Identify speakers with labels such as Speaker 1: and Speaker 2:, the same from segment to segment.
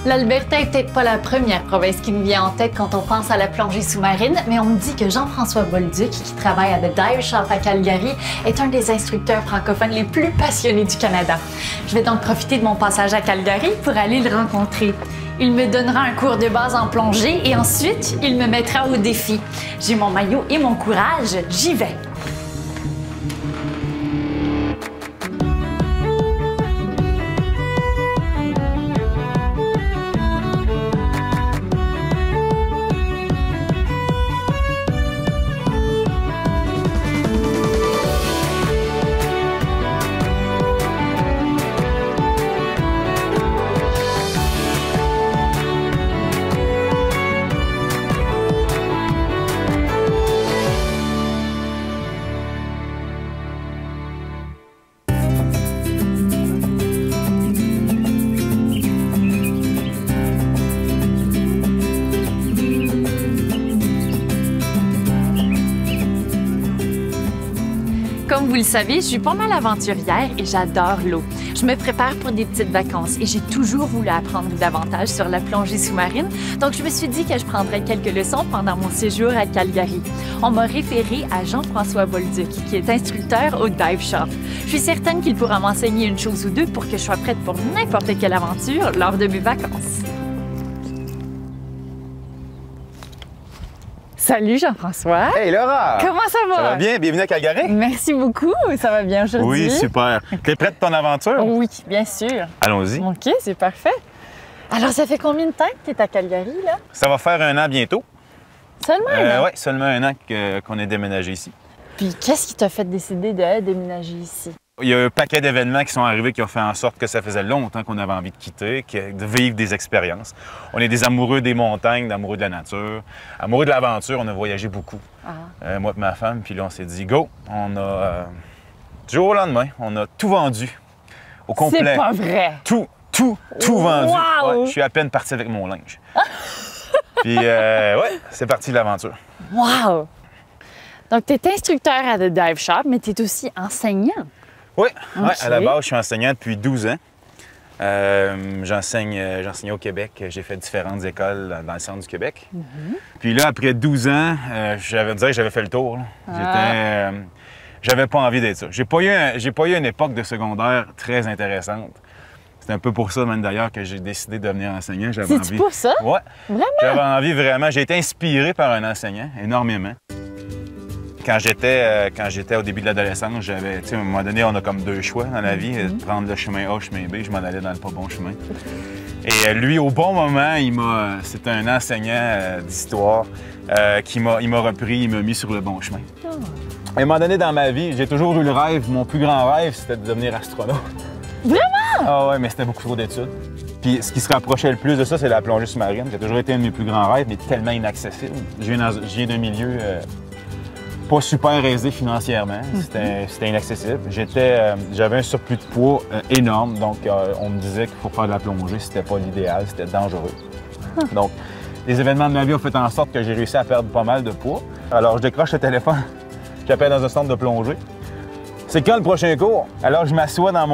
Speaker 1: L'Alberta est peut-être pas la première province qui nous vient en tête quand on pense à la plongée sous-marine, mais on me dit que Jean-François Bolduc, qui travaille à The Dive Shop à Calgary, est un des instructeurs francophones les plus passionnés du Canada. Je vais donc profiter de mon passage à Calgary pour aller le rencontrer. Il me donnera un cours de base en plongée et ensuite, il me mettra au défi. J'ai mon maillot et mon courage, j'y vais! Comme vous le savez, je suis pas mal aventurière et j'adore l'eau. Je me prépare pour des petites vacances et j'ai toujours voulu apprendre davantage sur la plongée sous-marine, donc je me suis dit que je prendrais quelques leçons pendant mon séjour à Calgary. On m'a référé à Jean-François Bolduc, qui est instructeur au Dive Shop. Je suis certaine qu'il pourra m'enseigner une chose ou deux pour que je sois prête pour n'importe quelle aventure lors de mes vacances. Salut Jean-François!
Speaker 2: Hey Laura!
Speaker 1: Comment ça va?
Speaker 2: Ça va bien? Bienvenue à Calgary!
Speaker 1: Merci beaucoup, ça va bien aujourd'hui?
Speaker 2: Oui, super. T'es prête pour ton aventure?
Speaker 1: Oui, bien sûr.
Speaker 2: Allons-y.
Speaker 1: OK, c'est parfait. Alors, ça fait combien de temps que tu es à Calgary, là?
Speaker 2: Ça va faire 1 an bientôt.
Speaker 1: Seulement un an?
Speaker 2: Oui, seulement 1 an qu'on est déménagé ici.
Speaker 1: Puis, qu'est-ce qui t'a fait décider de déménager ici?
Speaker 2: Il y a un paquet d'événements qui sont arrivés qui ont fait en sorte que ça faisait longtemps qu'on avait envie de quitter, de vivre des expériences. On est des amoureux des montagnes, d'amoureux de la nature, amoureux de l'aventure. On a voyagé beaucoup, moi et ma femme. Puis là, on s'est dit, go! On a, du jour au lendemain, on a tout vendu au complet.
Speaker 1: C'est pas vrai!
Speaker 2: Tout vendu.
Speaker 1: Wow!
Speaker 2: Ouais, je suis à peine parti avec mon linge. Puis, ouais, c'est parti l'aventure.
Speaker 1: Wow! Donc, tu es instructeur à The Dive Shop, mais tu es aussi enseignant.
Speaker 2: Oui,
Speaker 1: Okay.
Speaker 2: Ouais, à la base, je suis enseignant depuis 12 ans. J'enseignais au Québec. J'ai fait différentes écoles dans le centre du Québec. Puis là, après 12 ans, j'avais dire que j'avais fait le tour. J'avais pas envie d'être ça. J'ai pas eu une époque de secondaire très intéressante. C'est un peu pour ça, même d'ailleurs, que j'ai décidé de devenir enseignant.
Speaker 1: C'est pour ça?
Speaker 2: Oui.
Speaker 1: Vraiment?
Speaker 2: J'avais envie vraiment. J'ai été inspiré par un enseignant, énormément. Quand j'étais au début de l'adolescence, à un moment donné, on a comme 2 choix dans la vie, prendre le chemin A, le chemin B. Je m'en allais dans le pas bon chemin. Et lui, au bon moment, c'était un enseignant d'histoire il m'a repris, il m'a mis sur le bon chemin. À un moment donné dans ma vie, j'ai toujours eu le rêve, mon plus grand rêve, c'était de devenir astronaute. Vraiment? Ah ouais, mais c'était beaucoup trop d'études. Puis ce qui se rapprochait le plus de ça, c'est la plongée sous-marine. J'ai toujours été un de mes plus grands rêves, mais tellement inaccessible. Je viens d'un milieu pas super aisé financièrement. C'était inaccessible. J'avais un surplus de poids énorme, donc on me disait qu'il faut faire de la plongée, c'était pas l'idéal, c'était dangereux. Donc, les événements de ma vie ont fait en sorte que j'ai réussi à perdre pas mal de poids. Alors, je décroche le téléphone, j'appelle dans un centre de plongée. C'est quand le prochain cours? Alors, je m'assois dans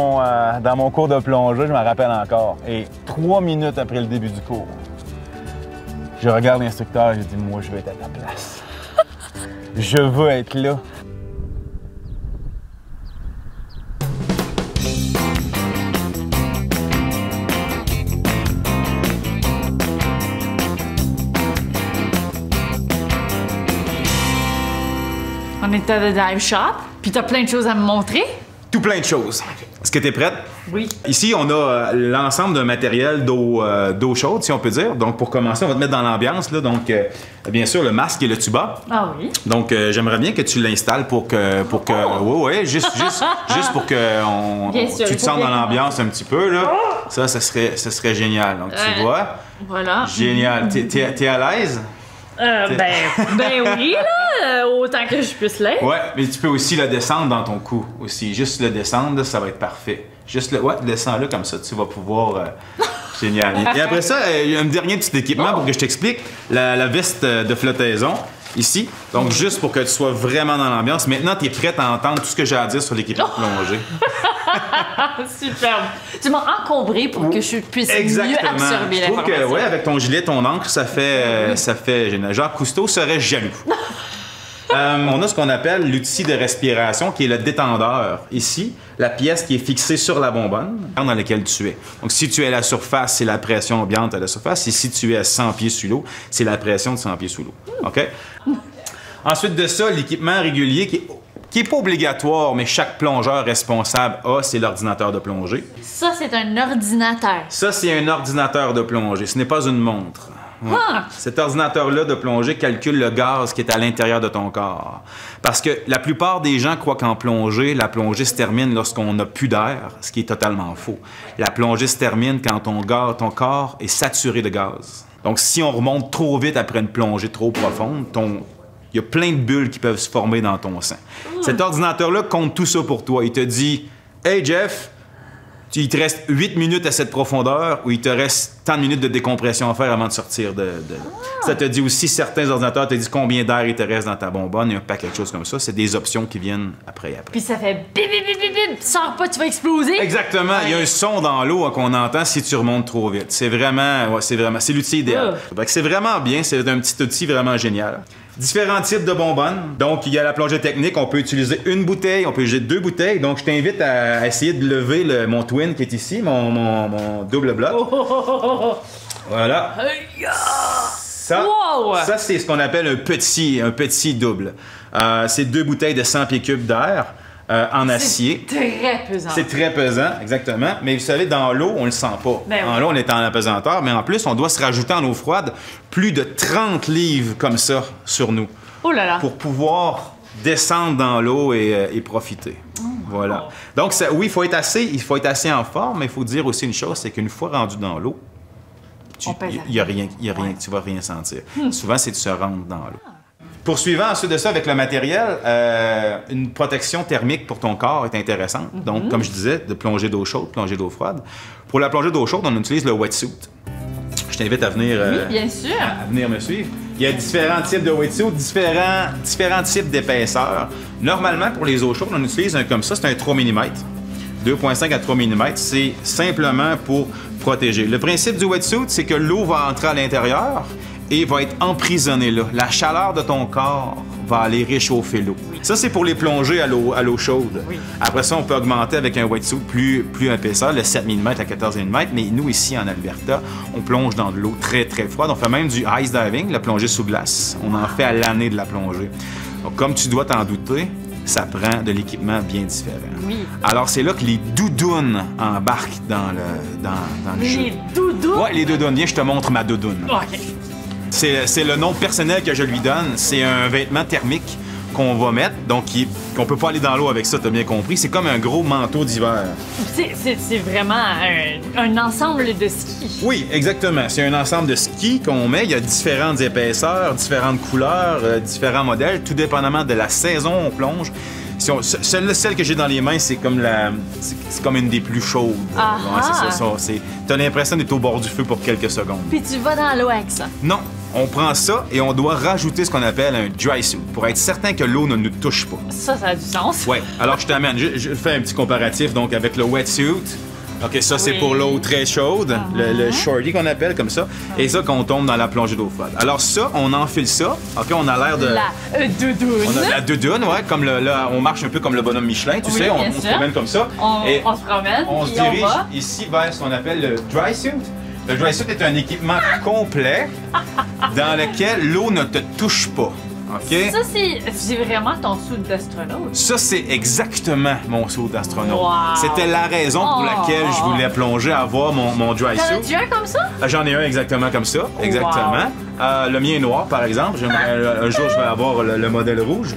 Speaker 2: mon cours de plongée, je m'en rappelle encore. Et 3 minutes après le début du cours, je regarde l'instructeur et je dis, moi, je veux être à ta place. Je veux être là.
Speaker 1: On est à The Dive Shop, puis tu as plein de choses à me montrer.
Speaker 2: Tout plein de choses. Est-ce que tu es prête?
Speaker 1: Oui.
Speaker 2: Ici, on a l'ensemble d'un matériel d'eau chaude, si on peut dire. Donc, pour commencer, on va te mettre dans l'ambiance. Donc, bien sûr, le masque et le tuba.
Speaker 1: Ah oui.
Speaker 2: Donc, j'aimerais bien que tu l'installes pour que oui, juste pour que tu te sentes dans l'ambiance un petit peu, là. Ça serait génial. Donc, tu vois.
Speaker 1: Voilà.
Speaker 2: Génial. T'es à l'aise?
Speaker 1: Ben oui, là, autant que je puisse l'être.
Speaker 2: Ouais, mais tu peux aussi le descendre dans ton cou aussi. Juste le descendre, là, ça va être parfait. Juste descends-le comme ça, tu vas pouvoir... Génial. Et après ça, il y a un dernier petit équipement pour que je t'explique. La veste de flottaison. ici. Donc, juste pour que tu sois vraiment dans l'ambiance. Maintenant, tu es prête à entendre tout ce que j'ai à dire sur l'équipement de plongée.
Speaker 1: Superbe. Tu m'as encombré pour que je puisse mieux absorber l'information.
Speaker 2: Je trouve que, ouais, avec ton gilet, ton encre, ça fait génial. Jacques Cousteau serait jaloux. On a ce qu'on appelle l'outil de respiration, qui est le détendeur. Ici, la pièce qui est fixée sur la bonbonne dans laquelle tu es. Donc, si tu es à la surface, c'est la pression ambiante à la surface. Et si tu es à 100 pieds sous l'eau, c'est la pression de 100 pieds sous l'eau. OK? Ensuite de ça, l'équipement régulier qui n'est pas obligatoire, mais chaque plongeur responsable a, c'est l'ordinateur de plongée.
Speaker 1: Ça, c'est un ordinateur.
Speaker 2: Ça, c'est un ordinateur de plongée. Ce n'est pas une montre. Ouais. Ah. Cet ordinateur-là de plongée calcule le gaz qui est à l'intérieur de ton corps. Parce que la plupart des gens croient qu'en plongée, la plongée se termine lorsqu'on n'a plus d'air, ce qui est totalement faux. La plongée se termine quand ton corps est saturé de gaz. Donc, si on remonte trop vite après une plongée trop profonde, il y a plein de bulles qui peuvent se former dans ton sang. Cet ordinateur-là compte tout ça pour toi. Il te dit « Hey Jeff, il te reste 8 minutes à cette profondeur ou il te reste tant de minutes de décompression à faire avant de sortir de... Ça te dit aussi, certains ordinateurs te disent combien d'air il te reste dans ta bonbonne, il y a un paquet de choses comme ça. C'est des options qui viennent après.
Speaker 1: Puis ça fait bip, bip, bip, bip, bip, sors pas, tu vas exploser.
Speaker 2: Exactement. Ouais. Il y a un son dans l'eau qu'on entend si tu remontes trop vite. C'est vraiment... c'est l'outil idéal. C'est vraiment bien. C'est un petit outil vraiment génial. Différents types de bonbonnes. Donc, il y a la plongée technique. On peut utiliser une bouteille, on peut utiliser 2 bouteilles. Donc, je t'invite à essayer de lever mon twin qui est ici, mon double bloc. Voilà. Ça, c'est ce qu'on appelle un petit double. C'est 2 bouteilles de 100 pieds cubes d'air. En acier.
Speaker 1: C'est très pesant.
Speaker 2: C'est très pesant, exactement. Mais vous savez, dans l'eau, on le sent pas. En l'eau, on est en apesanteur, mais en plus, on doit se rajouter en eau froide plus de 30 livres comme ça sur nous.
Speaker 1: Oh là là!
Speaker 2: Pour pouvoir descendre dans l'eau et profiter. Voilà. Donc, oui, il faut être assez en forme, mais il faut dire aussi une chose, c'est qu'une fois rendu dans l'eau, il n'y a rien, tu vas rien sentir. Souvent, c'est de se rendre dans l'eau. Poursuivant ensuite de ça avec le matériel, une protection thermique pour ton corps est intéressante. Donc, comme je disais, de plongée d'eau chaude, plongée d'eau froide. Pour la plongée d'eau chaude, on utilise le wetsuit. Je t'invite à venir,
Speaker 1: bien sûr.
Speaker 2: À venir me suivre. Il y a différents types de wetsuit, différents types d'épaisseur. Normalement, pour les eaux chaudes, on utilise un comme ça, c'est un 3 mm. 2,5 à 3 mm, c'est simplement pour protéger. Le principe du wetsuit, c'est que l'eau va entrer à l'intérieur et va être emprisonné là. La chaleur de ton corps va aller réchauffer l'eau. Ça, c'est pour les plongées à l'eau chaude. Oui. Après ça, on peut augmenter avec un wetsuit plus épaisseur, le 7 mm à 14 mm, mais nous, ici, en Alberta, on plonge dans de l'eau très, très froide. On fait même du ice diving, la plongée sous glace. On en fait à l'année de la plongée. Donc, comme tu dois t'en douter, ça prend de l'équipement bien différent. Oui. Alors, c'est là que les doudounes embarquent dans le jeu. Les
Speaker 1: doudounes?
Speaker 2: Oui, les doudounes. Viens, je te montre ma doudoune.
Speaker 1: OK.
Speaker 2: C'est le nom personnel que je lui donne. C'est un vêtement thermique qu'on va mettre, donc qu'on peut pas aller dans l'eau avec ça, t'as bien compris. C'est comme un gros manteau d'hiver.
Speaker 1: C'est vraiment un ensemble de skis.
Speaker 2: Oui, exactement. C'est un ensemble de skis qu'on met. Il y a différentes épaisseurs, différentes couleurs, différents modèles, tout dépendamment de la saison où on plonge. Celle que j'ai dans les mains, c'est comme une des plus chaudes. T'as l'impression d'être au bord du feu pour quelques secondes.
Speaker 1: Puis tu vas dans l'eau avec ça?
Speaker 2: Non. On prend ça et on doit rajouter ce qu'on appelle un dry suit pour être certain que l'eau ne nous touche pas.
Speaker 1: Ça a du sens.
Speaker 2: Oui. Alors, je t'amène. Je fais un petit comparatif donc avec le wetsuit. OK, ça, c'est pour l'eau très chaude, le shorty qu'on appelle comme ça. Et ça, qu'on tombe dans la plongée d'eau froide. Alors ça, on enfile ça. OK, on a l'air de...
Speaker 1: La doudoune.
Speaker 2: On a la doudoune, ouais, comme là, on marche un peu comme le bonhomme Michelin, tu sais, on se promène comme ça.
Speaker 1: On se promène,
Speaker 2: on se dirige ici vers ce qu'on appelle le dry suit. Le dry suit est un équipement complet dans lequel l'eau ne te touche pas. Okay?
Speaker 1: Ça, c'est vraiment ton saut d'astronaute.
Speaker 2: Ça, c'est exactement mon saut d'astronaute. Wow. C'était la raison pour laquelle je voulais plonger, avoir mon dry suit.
Speaker 1: T'en as-tu un comme ça?
Speaker 2: J'en ai un exactement comme ça. Exactement. Wow. Le mien est noir, par exemple. Un jour, je vais avoir le modèle rouge.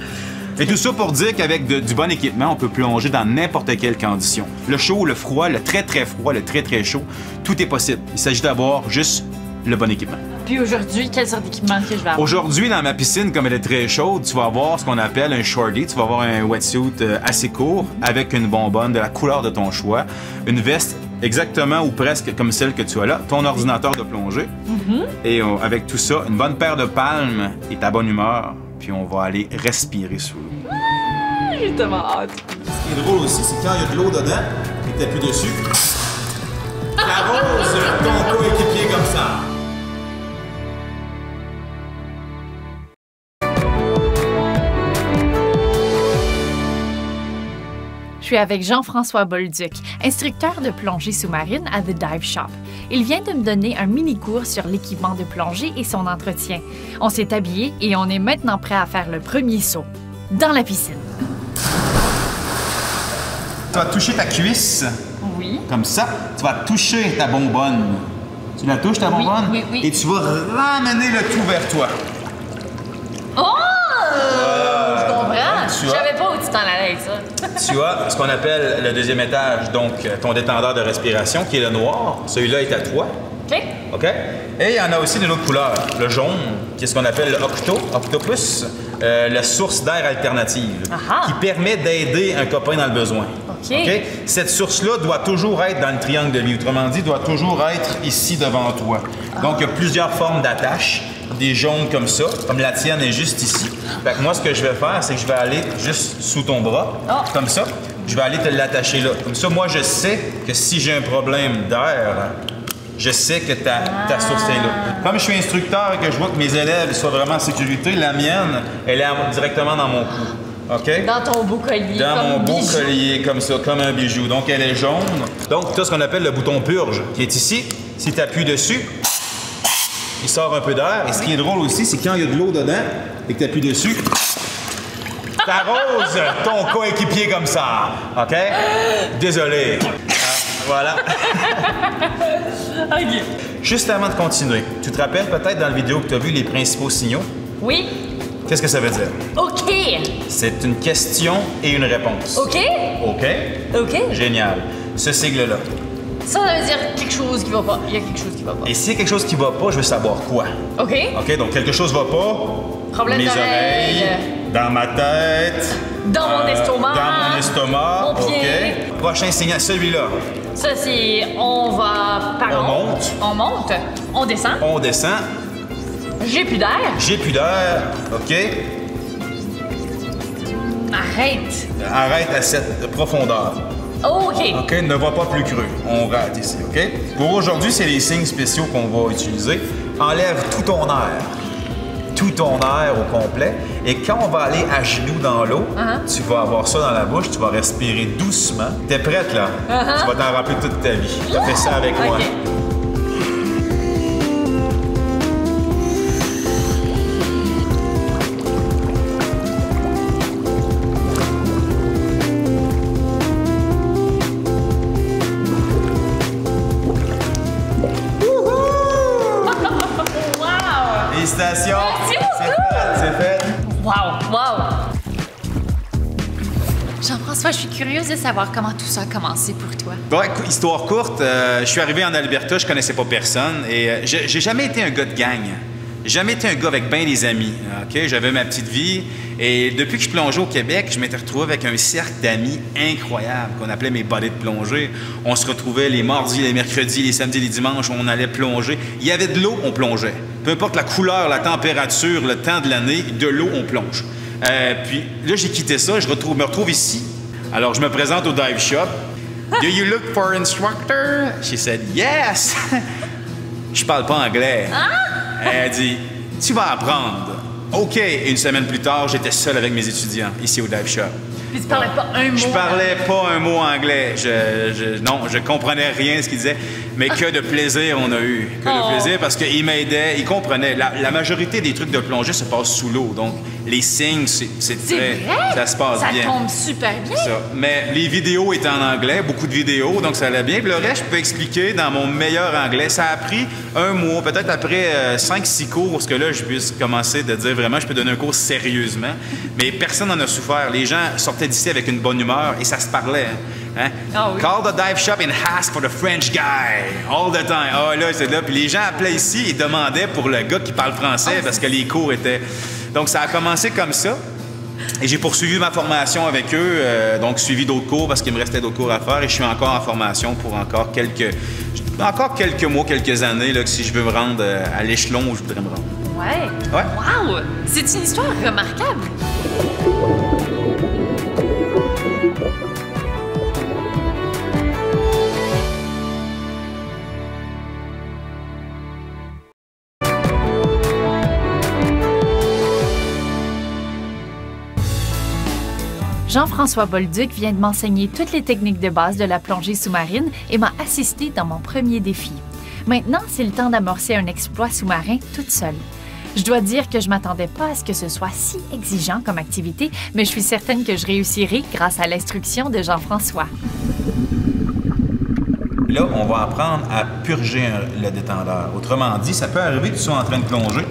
Speaker 2: Et tout ça pour dire qu'avec du bon équipement, on peut plonger dans n'importe quelle condition. Le chaud, le froid, le très très froid, le très très chaud, tout est possible. Il s'agit d'avoir juste le bon équipement.
Speaker 1: Puis aujourd'hui, quelle sorte d'équipement que je vais avoir?
Speaker 2: Aujourd'hui, dans ma piscine, comme elle est très chaude, tu vas avoir ce qu'on appelle un shorty. Tu vas avoir un wetsuit assez court avec une bonbonne de la couleur de ton choix, une veste exactement ou presque comme celle que tu as là, ton ordinateur de plongée. Et avec tout ça, une bonne paire de palmes et ta bonne humeur. puis on va aller respirer sous l'eau.
Speaker 1: J'ai tellement hâte.
Speaker 2: Ce qui est drôle aussi, c'est quand il y a de l'eau dedans et tu appuies dessus, t'arroses ton coéquipier comme ça.
Speaker 1: Je suis avec Jean-François Bolduc, instructeur de plongée sous-marine à The Dive Shop. Il vient de me donner un mini-cours sur l'équipement de plongée et son entretien. On s'est habillés et on est maintenant prêt à faire le premier saut dans la piscine.
Speaker 2: Tu vas toucher ta cuisse.
Speaker 1: Oui.
Speaker 2: Comme ça. Tu vas toucher ta bonbonne. Tu la touches, ta bonbonne?
Speaker 1: Oui, oui.
Speaker 2: Et tu vas ramener le tout vers toi.
Speaker 1: Oh! Je comprends.
Speaker 2: Tu
Speaker 1: Je
Speaker 2: as-
Speaker 1: savais pas où tu t'en allais avec ça.
Speaker 2: Tu as ce qu'on appelle le deuxième étage, donc ton détendeur de respiration, qui est le noir. Celui-là est à toi.
Speaker 1: OK.
Speaker 2: OK? Et il y en a aussi d'une autre couleur, le jaune, qui est ce qu'on appelle le octopus, la source d'air alternative,
Speaker 1: Aha.
Speaker 2: qui permet d'aider un copain dans le besoin.
Speaker 1: OK.
Speaker 2: Cette source-là doit toujours être dans le triangle de vie. Autrement dit, doit toujours être ici devant toi. Donc, il y a plusieurs formes d'attache. Des jaunes comme ça, comme la tienne est juste ici. Fait que moi, ce que je vais faire, c'est que je vais aller juste sous ton bras, comme ça. Je vais aller te l'attacher là. Comme ça, moi, je sais que si j'ai un problème d'air, je sais que ta source est là. Comme je suis instructeur et que je vois que mes élèves soient vraiment en sécurité, la mienne, elle est directement dans mon cou. OK?
Speaker 1: Dans ton beau collier.
Speaker 2: Dans
Speaker 1: comme
Speaker 2: mon beau
Speaker 1: bijou.
Speaker 2: collier, comme ça, comme un bijou. Donc, elle est jaune. Donc, tu as ce qu'on appelle le bouton purge, qui est ici. Si tu appuies dessus, il sort un peu d'air. Et ce qui est drôle aussi, c'est quand il y a de l'eau dedans et que tu appuies dessus, t'arroses ton coéquipier comme ça. OK? Désolé. Voilà.
Speaker 1: OK.
Speaker 2: Juste avant de continuer, tu te rappelles peut-être dans la vidéo que tu as vu les principaux signaux?
Speaker 1: Oui.
Speaker 2: Qu'est-ce que ça veut dire?
Speaker 1: OK.
Speaker 2: C'est une question et une réponse.
Speaker 1: OK.
Speaker 2: OK?
Speaker 1: OK.
Speaker 2: Génial. Ce sigle-là.
Speaker 1: Ça veut dire quelque chose qui va pas. Il y a quelque chose qui va pas.
Speaker 2: Et s'il y a quelque chose qui va pas, je veux savoir quoi.
Speaker 1: OK.
Speaker 2: OK, donc quelque chose va pas.
Speaker 1: Problème
Speaker 2: Mes
Speaker 1: d'oreille.
Speaker 2: oreilles, dans ma tête.
Speaker 1: Dans mon estomac.
Speaker 2: Dans mon estomac.
Speaker 1: Mon pied.
Speaker 2: OK. Prochain signal, celui-là.
Speaker 1: Ça, c'est on va par
Speaker 2: On
Speaker 1: en haut.
Speaker 2: monte.
Speaker 1: On monte. On descend.
Speaker 2: On descend.
Speaker 1: J'ai plus d'air.
Speaker 2: J'ai plus d'air. OK.
Speaker 1: Arrête.
Speaker 2: Arrête à cette profondeur.
Speaker 1: OK.
Speaker 2: OK, ne va pas plus creux. On rate ici, OK? Pour aujourd'hui, c'est les signes spéciaux qu'on va utiliser. Enlève tout ton air. Tout ton air au complet. Et quand on va aller à genoux dans l'eau, tu vas avoir ça dans la bouche, tu vas respirer doucement. T'es prête, là? Tu vas t'en rappeler toute ta vie. Tu fais ça avec moi.
Speaker 1: OK. Wow!
Speaker 2: Félicitations!
Speaker 1: Merci beaucoup!
Speaker 2: C'est fait.
Speaker 1: Wow! Wow! Jean-François, je suis curieuse de savoir comment tout ça a commencé pour toi.
Speaker 2: Bon, écoute, histoire courte, je suis arrivé en Alberta, je connaissais pas personne et j'ai jamais été un gars de gang. J'ai jamais été un gars avec bien des amis. OK? J'avais ma petite vie et depuis que je plongeais au Québec, je m'étais retrouvé avec un cercle d'amis incroyable qu'on appelait mes buddies de plongée. On se retrouvait les mardis, les mercredis, les samedis, les dimanches, on allait plonger. Il y avait de l'eau, on plongeait. Peu importe la couleur, la température, le temps de l'année, de l'eau, on plonge. Puis là, j'ai quitté ça, je me retrouve ici. Alors, je me présente au dive shop. Do you look for instructor? She said, yes. Je parle pas anglais. Elle a dit, tu vas apprendre. OK. Et une semaine plus tard, j'étais seul avec mes étudiants ici au dive shop.
Speaker 1: Puis tu parlais pas un mot.
Speaker 2: Je parlais pas un mot anglais. Non, je comprenais rien de ce qu'il disait. Mais que de plaisir on a eu. Que de plaisir parce qu'il m'aidait, il comprenait. La majorité des trucs de plongée se passent sous l'eau. Donc, les signes, c'est
Speaker 1: C'est
Speaker 2: très...
Speaker 1: vrai?
Speaker 2: Ça se passe bien.
Speaker 1: Ça tombe super bien.
Speaker 2: Ça. Mais les vidéos étaient en anglais, beaucoup de vidéos, donc ça allait bien. Puis le reste, je peux expliquer dans mon meilleur anglais. Ça a pris un mois, peut-être après 5-6 cours, parce que là, je puisse commencer de dire vraiment, je peux donner un cours sérieusement. Mais personne n'en a souffert. Les gens sortaient d'ici avec une bonne humeur et ça se parlait. Hein?
Speaker 1: Ah oui.
Speaker 2: Call the dive shop and ask for the French guy. All the time. Ah là, c'est là. Puis les gens appelaient ici et demandaient pour le gars qui parle français parce que les cours étaient... Donc ça a commencé comme ça. Et j'ai poursuivi ma formation avec eux, donc suivi d'autres cours parce qu'il me restait d'autres cours à faire et je suis encore en formation pour encore quelques mois, quelques années, là, que si je veux me rendre à l'échelon où je voudrais me rendre.
Speaker 1: Ouais.
Speaker 2: Ouais.
Speaker 1: Wow! C'est une histoire remarquable. Jean-François Bolduc vient de m'enseigner toutes les techniques de base de la plongée sous-marine et m'a assisté dans mon premier défi. Maintenant, c'est le temps d'amorcer un exploit sous-marin toute seule. Je dois dire que je m'attendais pas à ce que ce soit si exigeant comme activité, mais je suis certaine que je réussirai grâce à l'instruction de Jean-François.
Speaker 2: Là, on va apprendre à purger le détendeur. Autrement dit, ça peut arriver que tu sois en train de plonger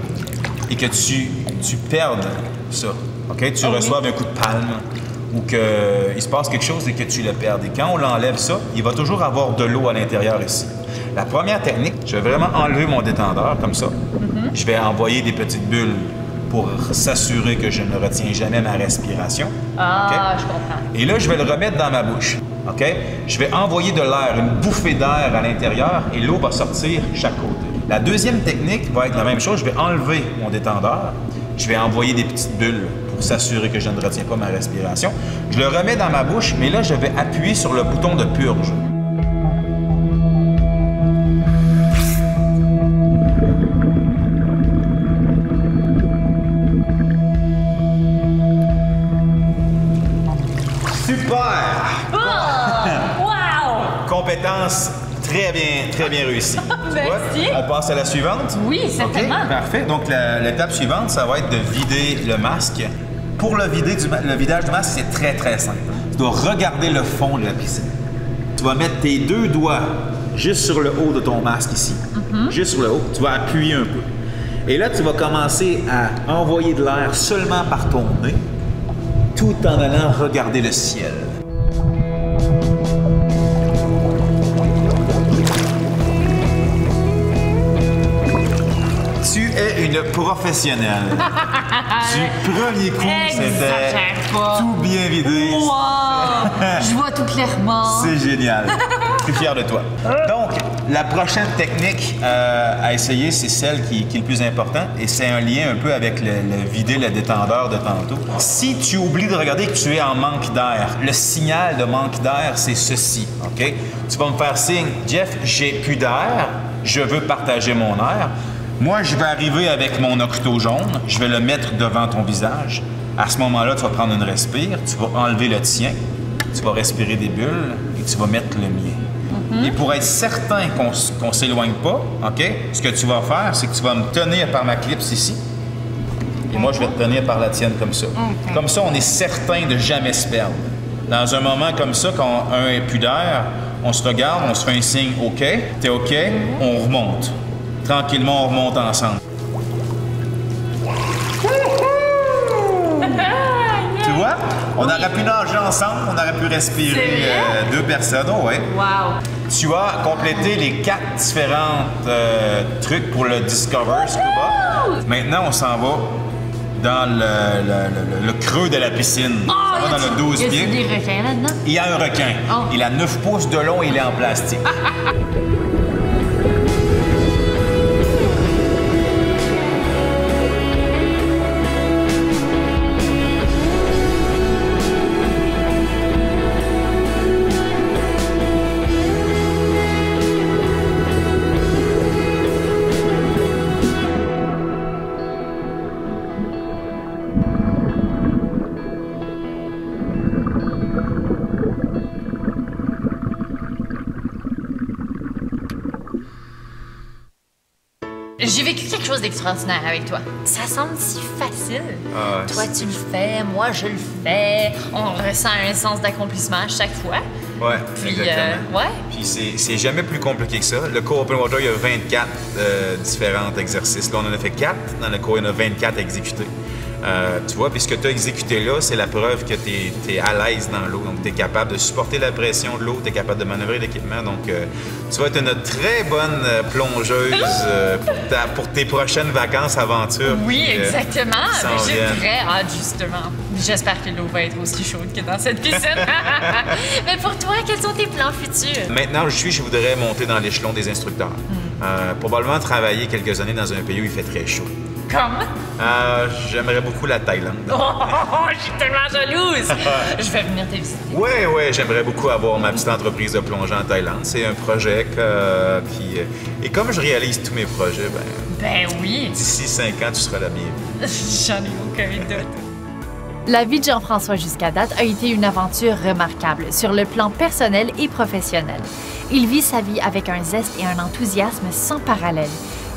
Speaker 2: et que tu perdes ça. OK? Tu reçoives un coup de palme ou qu'il se passe quelque chose et que tu le perds. Et quand on l'enlève ça, il va toujours avoir de l'eau à l'intérieur ici. La première technique, je vais vraiment enlever mon détendeur comme ça. Je vais envoyer des petites bulles pour s'assurer que je ne retiens jamais ma respiration.
Speaker 1: Ah, je comprends.
Speaker 2: Et là, je vais le remettre dans ma bouche. OK? Je vais envoyer de l'air, une bouffée d'air à l'intérieur et l'eau va sortir chaque côté. La deuxième technique va être la même chose. Je vais enlever mon détendeur. Je vais envoyer des petites bulles pour s'assurer que je ne retiens pas ma respiration. Je le remets dans ma bouche, mais là, je vais appuyer sur le bouton de purge. Super!
Speaker 1: Oh! Wow!
Speaker 2: Compétence très bien réussie.
Speaker 1: Merci.
Speaker 2: On passe à la suivante?
Speaker 1: Oui, certainement.
Speaker 2: OK, parfait. Donc, l'étape suivante, ça va être de vider le masque. Pour le vidage du masque, c'est très simple. Tu dois regarder le fond de la piscine. Tu vas mettre tes deux doigts juste sur le haut de ton masque ici. Juste sur le haut. Tu vas appuyer un peu. Et là, tu vas commencer à envoyer de l'air seulement par ton nez, tout en allant regarder le ciel. Tu es une professionnelle. Du premier coup, c'était tout bien vidé.
Speaker 1: Wow! Je vois tout clairement.
Speaker 2: C'est génial. Je suis fier de toi. Donc, la prochaine technique à essayer, c'est celle qui est le plus important et c'est un lien un peu avec le vider le détendeur de tantôt. Si tu oublies de regarder que tu es en manque d'air, le signal de manque d'air, c'est ceci, OK? Tu vas me faire signe, Jeff, j'ai plus d'air, je veux partager mon air. Moi, je vais arriver avec mon octo jaune, je vais le mettre devant ton visage. À ce moment-là, tu vas prendre une respire, tu vas enlever le tien, tu vas respirer des bulles et tu vas mettre le mien. Et pour être certain qu'on ne s'éloigne pas, OK, ce que tu vas faire, c'est que tu vas me tenir par ma clipse ici. Et moi, je vais te tenir par la tienne comme ça. Comme ça, on est certain de jamais se perdre. Dans un moment comme ça, quand un est plus d'air, on se regarde, on se fait un signe OK, t'es OK, on remonte. Tranquillement, on remonte ensemble. Tu vois? On aurait pu nager ensemble, on aurait pu respirer deux personnes. Oh, ouais.
Speaker 1: Wow!
Speaker 2: Tu as complété les 4 différents trucs pour le Discover Scuba. Maintenant, on s'en va dans le creux de la piscine. On va dans le 12 pieds.
Speaker 1: Il y a des requins là-dedans?
Speaker 2: Il y a un requin.
Speaker 1: Oh.
Speaker 2: Il a 9 pouces de long et il est en plastique.
Speaker 1: J'ai vécu quelque chose d'extraordinaire avec toi. Ça semble si facile. Toi, tu le fais, moi, je le fais. On ressent un sens d'accomplissement à chaque fois.
Speaker 2: Ouais,
Speaker 1: Puis,
Speaker 2: exactement.
Speaker 1: ouais.
Speaker 2: Puis c'est jamais plus compliqué que ça. Le cours Open Water, il y a 24 différents exercices. Là, on en a fait 4. Dans le cours, il y en a 24 à exécuter. Tu vois, puis ce que tu as exécuté là, c'est la preuve que tu es à l'aise dans l'eau. Donc, tu es capable de supporter la pression de l'eau, tu es capable de manœuvrer l'équipement. Donc, tu vas être une très bonne plongeuse pour tes prochaines vacances, aventures.
Speaker 1: Oui,
Speaker 2: qui,
Speaker 1: exactement.
Speaker 2: s'en
Speaker 1: J'ai
Speaker 2: viennent.
Speaker 1: très hâte, justement. J'espère que l'eau va être aussi chaude que dans cette piscine. Mais pour toi, quels sont tes plans futurs?
Speaker 2: Maintenant, je voudrais monter dans l'échelon des instructeurs. Probablement travailler quelques années dans un pays où il fait très chaud.
Speaker 1: Comme?
Speaker 2: J'aimerais beaucoup la Thaïlande.
Speaker 1: Oh, je suis tellement jalouse! Je vais venir te visiter.
Speaker 2: Oui, j'aimerais beaucoup avoir ma petite entreprise de plongée en Thaïlande. C'est un projet qui... Et comme je réalise tous mes projets,
Speaker 1: Ben oui!
Speaker 2: d'ici 5 ans, tu seras la bienvenue.
Speaker 1: J'en ai aucun doute. La vie de Jean-François jusqu'à date a été une aventure remarquable sur le plan personnel et professionnel. Il vit sa vie avec un zeste et un enthousiasme sans parallèle.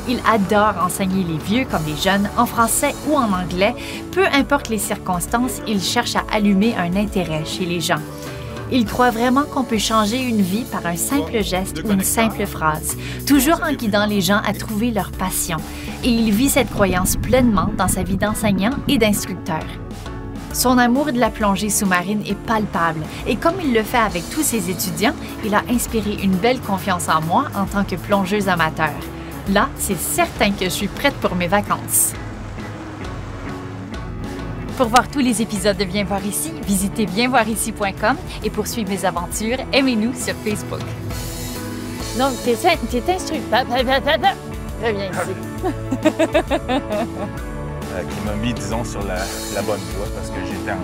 Speaker 1: Il adore enseigner les vieux comme les jeunes, en français ou en anglais. Peu importe les circonstances, il cherche à allumer un intérêt chez les gens. Il croit vraiment qu'on peut changer une vie par un simple geste ou une simple phrase, toujours en guidant les gens à trouver leur passion. Et il vit cette croyance pleinement dans sa vie d'enseignant et d'instructeur. Son amour de la plongée sous-marine est palpable et comme il le fait avec tous ses étudiants, il a inspiré une belle confiance en moi en tant que plongeuse amateur. Là, c'est certain que je suis prête pour mes vacances. Pour voir tous les épisodes de Viens voir ici, visitez viensvoirici.com et pour suivre mes aventures, aimez-nous sur Facebook. Donc, t'es instructeur. Reviens ici.
Speaker 2: Qui m'a mis, disons, sur la bonne voie parce que j'étais en